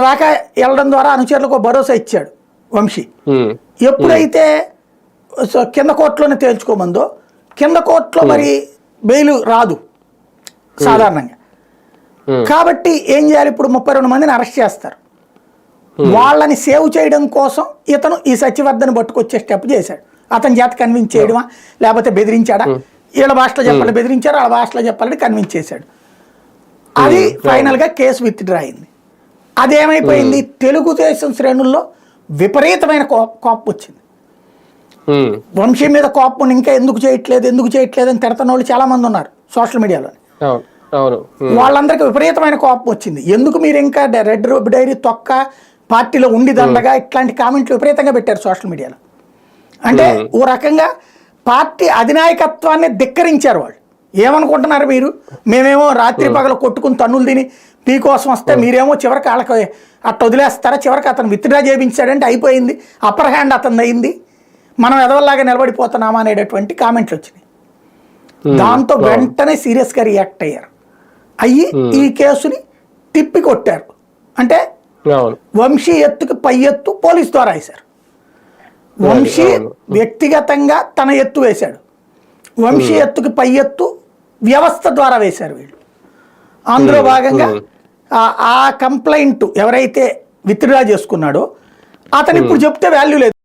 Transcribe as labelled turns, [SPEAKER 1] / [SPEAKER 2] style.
[SPEAKER 1] దాకా వెళ్ళడం ద్వారా అనుచరులకు భరోసా ఇచ్చాడు వంశీ. ఎప్పుడైతే కింద కోర్టులోనే తేల్చుకోమందో కింద కోర్టులో మరి బెయిల్ రాదు సాధారణంగా. కాబట్టి ఏం చేయాలి, ఇప్పుడు 32 మందిని అరెస్ట్ చేస్తారు. వాళ్ళని సేవ్ చేయడం కోసం ఇతను ఈ సత్యవర్ధన్ పట్టుకొచ్చే స్టెప్ చేశాడు. అతని చేత కన్విన్స్ చేయడమా లేకపోతే బెదిరించాడా, వీళ్ళ భాషలో చెప్పాలి బెదిరించారు, వాళ్ళ భాషలో చెప్పాలని కన్విన్స్ చేశాడు. అది ఫైనల్గా కేసు విత్డ్రా అయింది. అదేమైపోయింది, తెలుగుదేశం శ్రేణుల్లో విపరీతమైన కోపం వచ్చింది. వంశీ మీద కోపం ఇంకా ఎందుకు చేయట్లేదు అని తిడతాన వాళ్ళు చాలా మంది ఉన్నారు సోషల్ మీడియాలో. వాళ్ళందరికీ విపరీతమైన కోపం వచ్చింది. ఎందుకు మీరు ఇంకా రెడ్ డైరీ తొక్క పార్టీలో ఉండి దండగా ఇట్లాంటి కామెంట్లు విపరీతంగా పెట్టారు సోషల్ మీడియాలో. అంటే ఓ రకంగా పార్టీ అధినాయకత్వాన్ని ధిక్కరించారు వాళ్ళు. ఏమనుకుంటున్నారు మీరు, మేమేమో రాత్రి పగలు కొట్టుకుని తన్నులు తిని మీకోసం వస్తే మీరేమో చివరికి వాళ్ళకి అట్ట వదిలేస్తారా, చివరికి అతను విత్డ్రా చేయించాడంటే అయిపోయింది, అప్పర్ హ్యాండ్ అతను అయింది, మనం ఎదవల్లాగా నిలబడిపోతున్నామా అనేటటువంటి కామెంట్లు వచ్చినాయి. దాంతో వెంటనే సీరియస్గా రియాక్ట్ అయ్యారు. అయ్యి ఈ కేసుని తిప్పి కొట్టారు. అంటే వంశీ ఎత్తుకి పై ఎత్తు పోలీస్ ద్వారా వేశారు. వంశీ వ్యక్తిగతంగా తన ఎత్తు వేశాడు, వంశీ ఎత్తుకి పై ఎత్తు వ్యవస్థ ద్వారా వేశారు వీళ్ళు. అందులో భాగంగా ఆ కంప్లైంట్ ఎవరైతే విత్డ్రా చేసుకున్నాడో అతను ఇప్పుడు చెప్తే వాల్యూ లేదు.